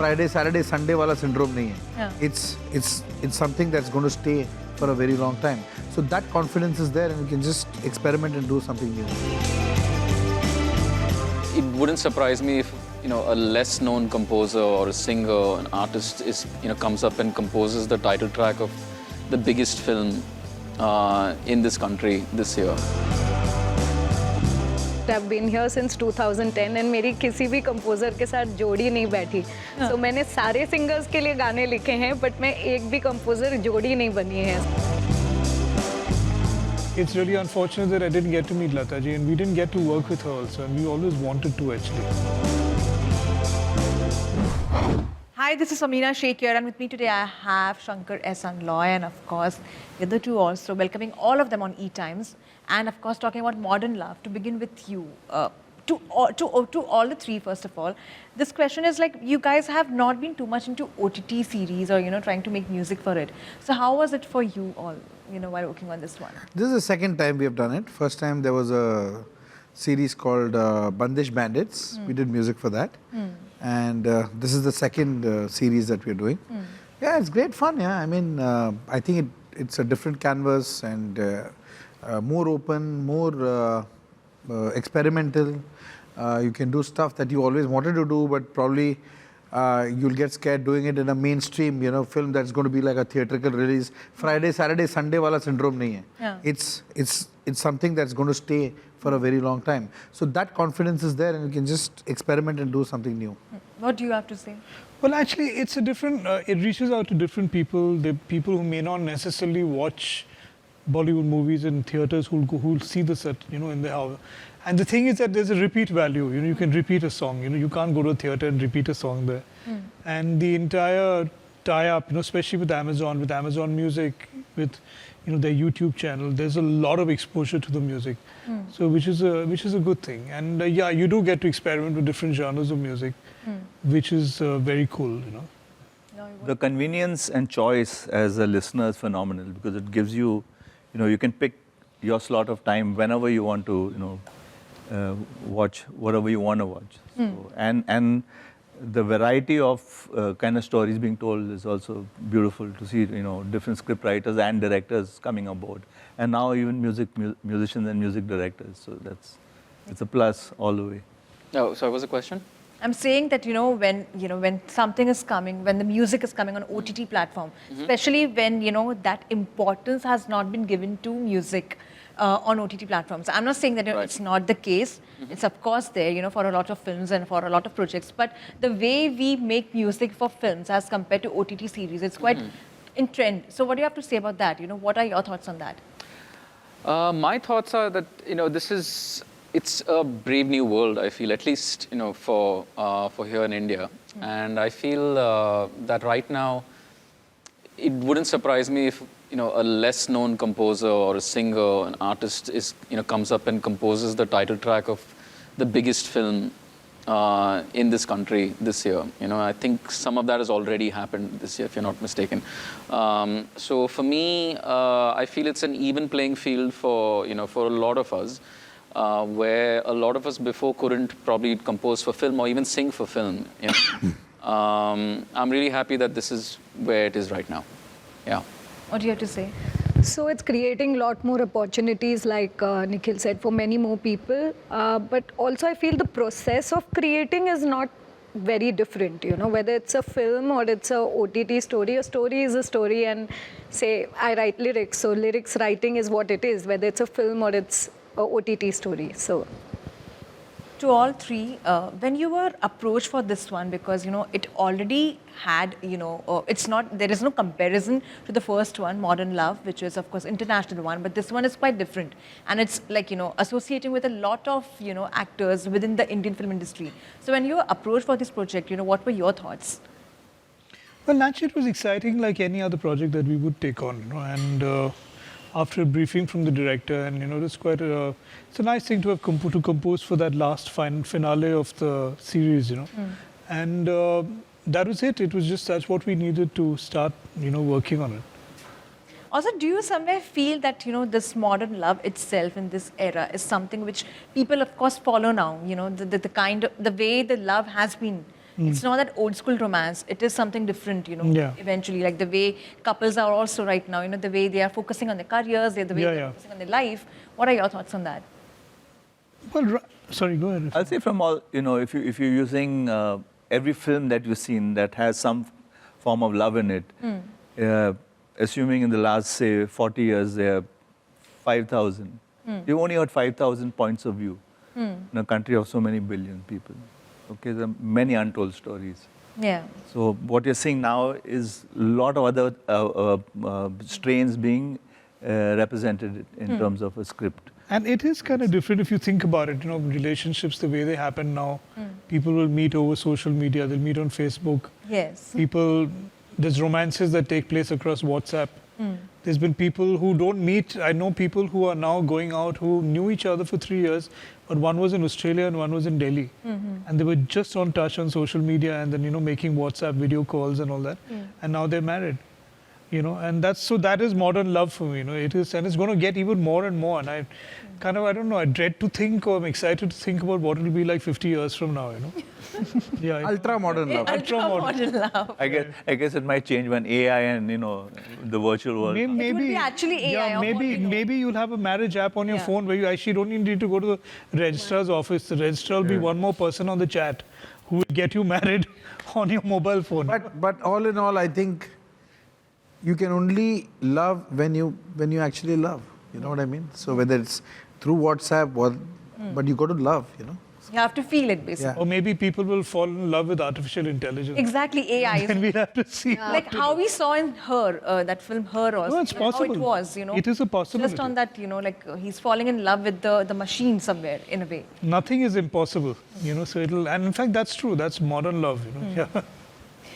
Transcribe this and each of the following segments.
Friday, Saturday, Sunday wala syndrome nahi hai. It's something that's going to stay for a very long time. So that confidence is there, and you can just experiment and do something new. It wouldn't surprise me if a less known composer or a singer or an artist comes up and composes the title track of the biggest film in this country this year. I've been here since 2010 and मेरी किसी भी composer के साथ जोड़ी नहीं बैठी. So मैंने सारे सिंगर्स के लिए गाने लिखे हैं, but मैं एक भी कंपोजर जोड़ी नहीं बनी है. It's really unfortunate that I didn't get to meet Lata ji, and we didn't get to work with her also, and we always wanted to actually. Hi, this is Amina Sheikh here, and with me today I have Shankar-Ehsaan-Loy, and of course the other two also, welcoming all of them on ETimes, and of course talking about modern love. To begin with you, to all the three, first of all, this question is like, you guys have not been too much into OTT series or trying to make music for it. So how was it for you all, while working on this one? This is the second time we have done it. First time there was a series called Bandish Bandits. We did music for that. And this is the second series that we're doing. Yeah, it's great fun. Yeah, I mean, I think it's a different canvas and more open, more experimental. You can do stuff that you always wanted to do, but probably you'll get scared doing it in a mainstream, film that's going to be like a theatrical release. Friday, Saturday, Sunday wala syndrome nahi hai. It's something that's going to stay for a very long time. So that confidence is there, and you can just experiment and do something new. What do you have to say? Well, actually, it's a different. It reaches out to different people. The people who may not necessarily watch Bollywood movies in theaters, who'll see the set, in their house. And the thing is that there's a repeat value. You can repeat a song. You can't go to a theater and repeat a song there. And the entire tie-up, especially with Amazon Music, with their YouTube channel, there's a lot of exposure to the music. So which is a good thing. And yeah, you do get to experiment with different genres of music, which is very cool. The convenience and choice as a listener is phenomenal, because it gives you, you can pick your slot of time whenever you want to, watch whatever you want to watch. So, and the variety of kind of stories being told is also beautiful to see, different script writers and directors coming aboard. And now even musicians and music directors. So it's a plus all the way. Oh, so what was the question? I'm saying that, when something is coming, when the music is coming on OTT platform, especially when, that importance has not been given to music on OTT platforms. I'm not saying that it's not the case. It's of course there, for a lot of films and for a lot of projects. But the way we make music for films as compared to OTT series, it's quite in trend. So what do you have to say about that? What are your thoughts on that? My thoughts are that, it's a brave new world, I feel, at least, for here in India. And I feel that right now, it wouldn't surprise me if, a less known composer or a singer or an artist comes up and composes the title track of the biggest film in this country this year. I think some of that has already happened this year, if you're not mistaken. So for me, I feel it's an even playing field for, for a lot of us. Where a lot of us before couldn't probably compose for film or even sing for film. I'm really happy that this is where it is right now. Yeah. What do you have to say? So it's creating a lot more opportunities, like Nikhil said, for many more people. But also I feel the process of creating is not very different, whether it's a film or it's a OTT story. A story is a story, and say I write lyrics, so lyrics writing is what it is, whether it's a film or it's a OTT story. So to all three, when you were approached for this one, because it already had, there is no comparison to the first one, Modern Love, which is of course international one, but this one is quite different, and it's like associating with a lot of actors within the Indian film industry. So when you were approached for this project, what were your thoughts? Well, naturally it was exciting, like any other project that we would take on, and after a briefing from the director, and it's quite it's a nice thing to have to compose for that last finale of the series, and that was it. It was just that's what we needed to start, working on it. Also, do you somewhere feel that this modern love itself in this era is something which people, of course, follow now? The way the love has been It's not that old school romance. It is something different, Yeah. eventually. Like the way couples are also right now, the way they are focusing on their careers, the way they're focusing on their life. What are your thoughts on that? Well, sorry, go ahead. I'll say from all, if you're using every film that you've seen that has some form of love in it, assuming in the last, say, 40 years, there are 5,000. You've only got 5,000 points of view in a country of so many billion people. Okay, there are many untold stories. Yeah. So what you're seeing now is a lot of other strains being represented in terms of a script. And it is kind of different if you think about it. Relationships, the way they happen now, people will meet over social media, they'll meet on Facebook. Yes. There's romances that take place across WhatsApp. There's been people who don't meet. I know people who are now going out who knew each other for 3 years, but one was in Australia and one was in Delhi. And they were just on touch on social media and then, making WhatsApp video calls and all that. And now they're married. And that is modern love for me. It is, and it's going to get even more and more. And I don't know, I dread to think, or I'm excited to think about what it will be like 50 years from now. Yeah. Ultra modern love. Ultra-modern love. I guess it might change when AI and the virtual world. Maybe, It would be actually AI. of what we know. maybe you'll have a marriage app on your Yeah. phone where you actually don't even need to go to the registrar's office. The registrar will be one more person on the chat who will get you married on your mobile phone. But all in all, I think you can only love when you actually love. You know what I mean? So whether it's through WhatsApp, but you got to love. You have to feel it, basically. Yeah. Or maybe people will fall in love with artificial intelligence. Exactly, AI. And we'll have to see. Like how we saw in Her, that film Her also. No, it's How possible. it was, It is a possibility. Just on that, he's falling in love with the machine somewhere, in a way. Nothing is impossible, so and in fact, that's true. That's modern love,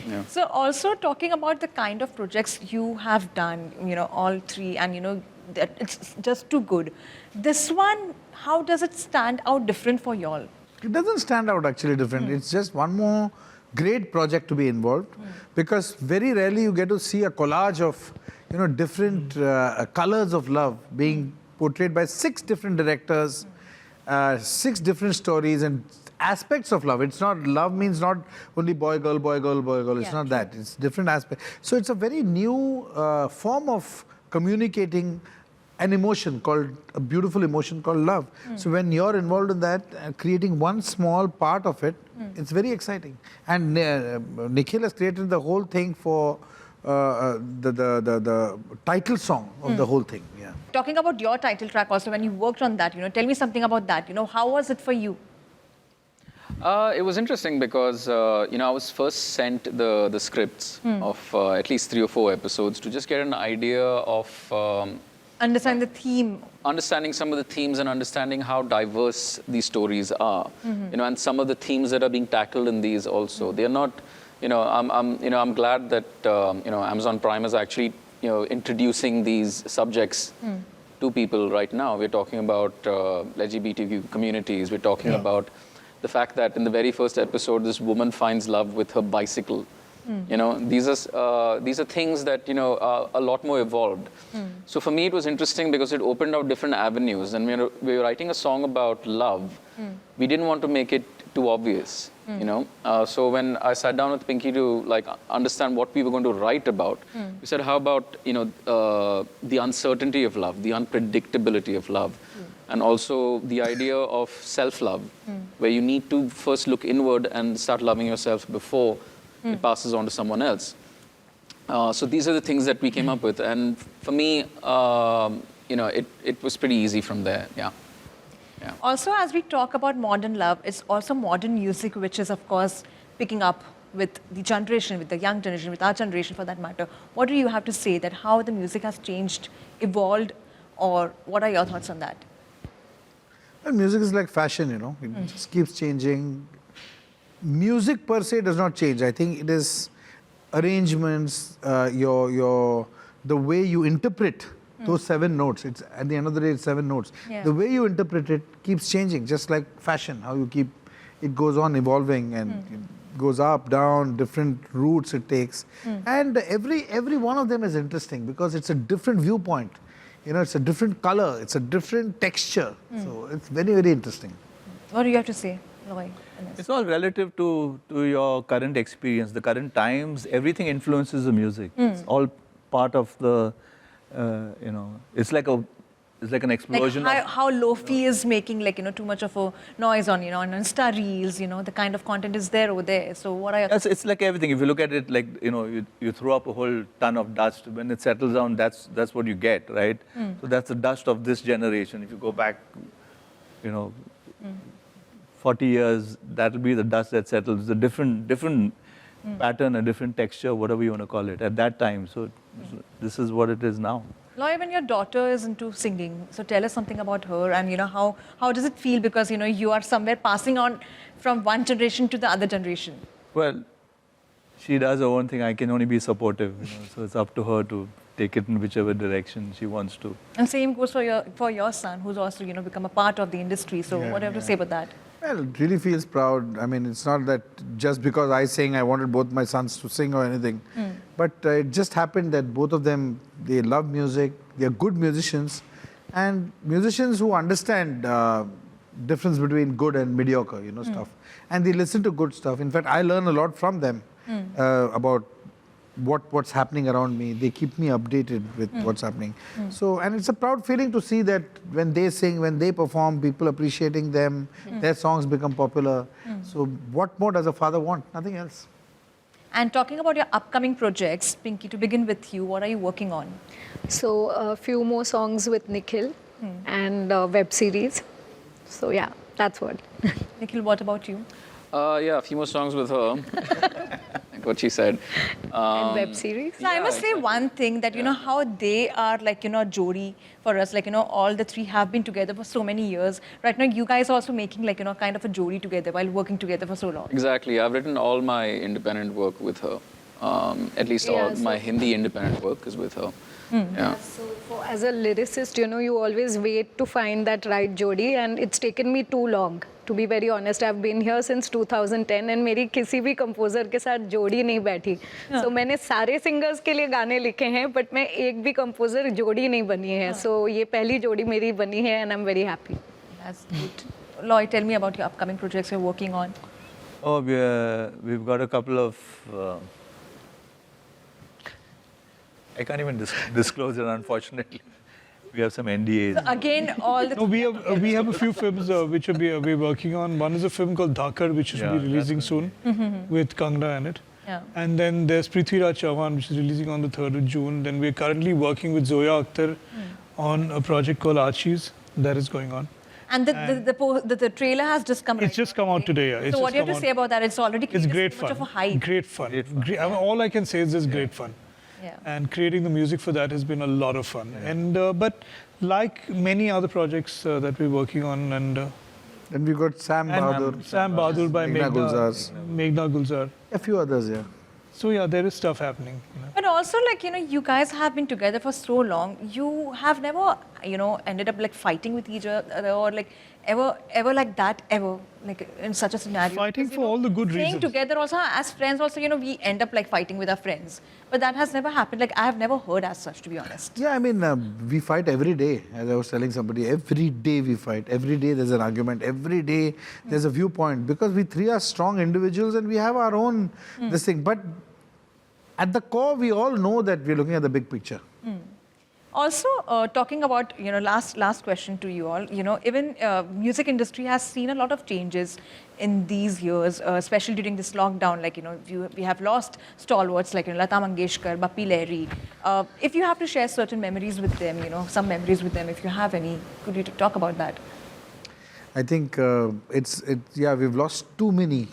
Yeah. So also talking about the kind of projects you have done, all three, and that it's just too good. This one, how does it stand out different for y'all? It doesn't stand out actually different. It's just one more great project to be involved, because very rarely you get to see a collage of different colors of love being portrayed by 6 different directors, 6 different stories and aspects of love. It's not, love means not only boy girl boy girl boy girl. It's not that. It's different aspects. So it's a very new form of communicating an emotion, called a beautiful emotion called love. So when you're involved in that, creating one small part of it, it's very exciting. And Nikhil has created the whole thing for the title song of the whole thing. Yeah. Talking about your title track also, when you worked on that, tell me something about that. How was it for you? It was interesting because, I was first sent the scripts of at least 3 or 4 episodes to just get an idea of Understand the theme. understanding some of the themes and understanding how diverse these stories are. And some of the themes that are being tackled in these also. They're not, I'm glad that Amazon Prime is actually introducing these subjects to people right now. We're talking about LGBTQ communities. We're talking about the fact that in the very first episode, this woman finds love with her bicycle. These are things that are a lot more evolved. So for me, it was interesting because it opened out different avenues. And when we were writing a song about love, we didn't want to make it too obvious. So when I sat down with Pinky to understand what we were going to write about, we said, how about the uncertainty of love, the unpredictability of love. And also the idea of self-love, where you need to first look inward and start loving yourself before it passes on to someone else. So these are the things that we came up with. And for me, it was pretty easy from there, yeah. Also, as we talk about modern love, it's also modern music, which is, of course, picking up with the generation, with the young generation, with our generation for that matter. What do you have to say that how the music has changed, evolved, or what are your thoughts on that? Well, music is like fashion, it just keeps changing. Music per se does not change. I think it is arrangements, the way you interpret those 7 notes. It's at the end of the day, it's 7 notes. Yeah. The way you interpret it keeps changing, just like fashion. How you keep it goes on evolving and it goes up, down, different routes it takes, and every one of them is interesting because it's a different viewpoint. It's a different color, it's a different texture. So it's very, very interesting. What do you have to say? Loy, in this? It's all relative to your current experience, the current times. Everything influences the music. It's all part of the, it's like an explosion. Like how Lofi is making like, too much of a noise on, on Insta Reels, the kind of content is there over there. So what are your... It's like everything. If you look at it like, you throw up a whole ton of dust. When it settles down, that's what you get, right? So that's the dust of this generation. If you go back, 40 years, that'll be the dust that settles. A different pattern, a different texture, whatever you want to call it, at that time. So this is what it is now. Loy, when your daughter is into singing, so tell us something about her and, how does it feel? Because, you are somewhere passing on from one generation to the other generation. Well, she does her own thing. I can only be supportive, so it's up to her to take it in whichever direction she wants to. And same goes for your son, who's also, become a part of the industry. So what do you have to say about that? Well, it really feels proud. I mean, it's not that just because I sing, I wanted both my sons to sing or anything. But it just happened that both of them, they love music, they're good musicians, and musicians who understand difference between good and mediocre, stuff. And they listen to good stuff. In fact, I learn a lot from them about what's happening around me. They keep me updated with what's happening. So, and it's a proud feeling to see that when they sing, when they perform, people appreciating them, their songs become popular. So what more does a father want? Nothing else. And talking about your upcoming projects, Pinky, to begin with you, what are you working on? So a few more songs with Nikhil and web series. So yeah, that's what. Nikhil, what about you? Yeah, a few more songs with her. Like what she said. And web series. So I must say one thing that, how they are like, a jodi for us, like, all the three have been together for so many years. Right now, you guys are also making like, kind of a jodi together while working together for so long. Exactly. I've written all my independent work with her. At least all my Hindi independent work is with her. Yeah. So as a lyricist, you always wait to find that right jodi, and it's taken me too long. To be very honest, I've been here since 2010 and मेरी किसी भी composer के साथ जोड़ी नहीं बैठी. So मैंने सारे singers के लिए गाने लिखे हैं, but मैं एक भी composer जोड़ी नहीं बनी है. So ये पहली जोड़ी मेरी बनी है, and I'm very happy. That's good. Loy, tell me about your upcoming projects you're working on. Oh, we've got a couple of... I can't even disclose it, unfortunately. We have some NDAs. So again, all the... No, we have a few films which we're working on. One is a film called Dhakar, which should be releasing soon with Kangna in it. Yeah. And then there's Prithviraj Chauhan, which is releasing on the 3rd of June. Then we're currently working with Zoya Akhtar on a project called Archies that is going on. And the trailer has just come out. It's just come out today, yeah. So what do you have to say about that? It's already It's created great so fun. much of a hype. Great fun. I mean, all I can say is it's great fun. Yeah. And creating the music for that has been a lot of fun. And but like many other projects that we're working on, and Then we got Sam Bahadur. Sam Bahadur by Meghna Meghna Gulzar. A few others, yeah. So yeah, there is stuff happening. But also, like, you guys have been together for so long. You have never, ended up like fighting with each other or like ever like that, ever, like in such a scenario. Fighting Because, for all the good staying reasons. together also as friends also, we end up like fighting with our friends. But that has never happened. Like, I have never heard as such, to be honest. Yeah, I mean, we fight every day. As I was telling somebody, every day we fight. Every day there's an argument. Every day there's a viewpoint. Because we three are strong individuals and we have our own this thing. But at the core, we all know that we're looking at the big picture. Also, talking about, last question to you all, even music industry has seen a lot of changes in these years, especially during this lockdown. Like, we have lost stalwarts like Lata Mangeshkar, Bappi Lahiri. If you have to share certain memories with them, some memories with them, if you have any, could you talk about that? I think we've lost too many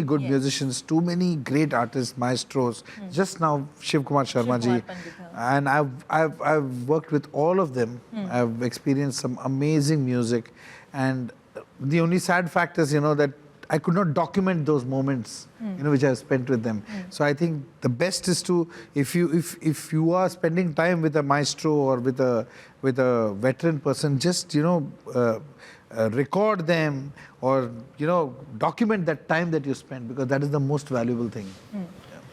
good musicians, too many great artists, maestros. Just now, Shiv Kumar Sharma ji, and I've worked with all of them. I've experienced some amazing music, and the only sad fact is, that I could not document those moments, which I've spent with them. So I think the best is to, if you are spending time with a maestro or with a veteran person, just record them or document that time that you spent, because that is the most valuable thing.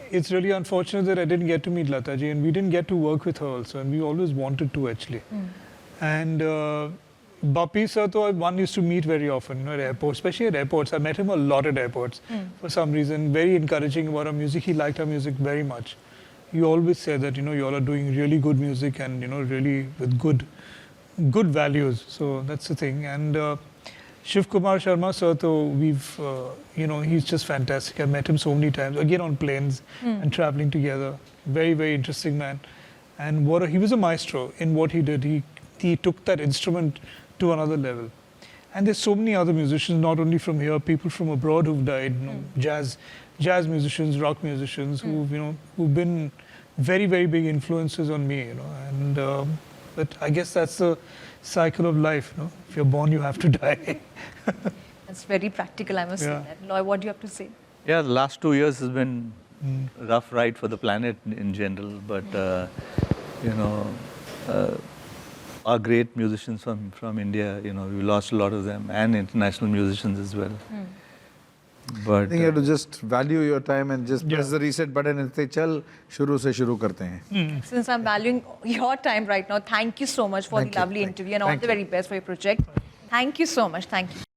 It's really unfortunate that I didn't get to meet Lata ji, and we didn't get to work with her also, and we always wanted to actually. And Bapi sir, though, one used to meet very often, you know, at airports, especially at airports. I met him a lot at airports for some reason. Very encouraging about our music. He liked our music very much. He always said that, you know, you all are doing really good music and, you know, really with good values. So that's the thing. And Shiv Kumar Sharma sir, though, we've, you know, he's just fantastic. I met him so many times, again on planes and traveling together. Very, very interesting man. And he was a maestro in what he did. He took that instrument to another level. And there's so many other musicians, not only from here, people from abroad who've died, you know, jazz musicians, rock musicians, who've been very, very big influences on me, you know. And but I guess that's the cycle of life, you know. If you're born, you have to die. That's very practical, I must say that. Loy, what do you have to say? Yeah, the last 2 years has been a rough ride for the planet in general, but you know, our great musicians from India, you know, we lost a lot of them, and international musicians as well. But I think you have to just value your time and just press the reset button and say, "Chal, shuru se shuru karte hain." Since I'm valuing your time right now, thank you so much for the lovely interview and all the very best for your project. Thank you so much. Thank you.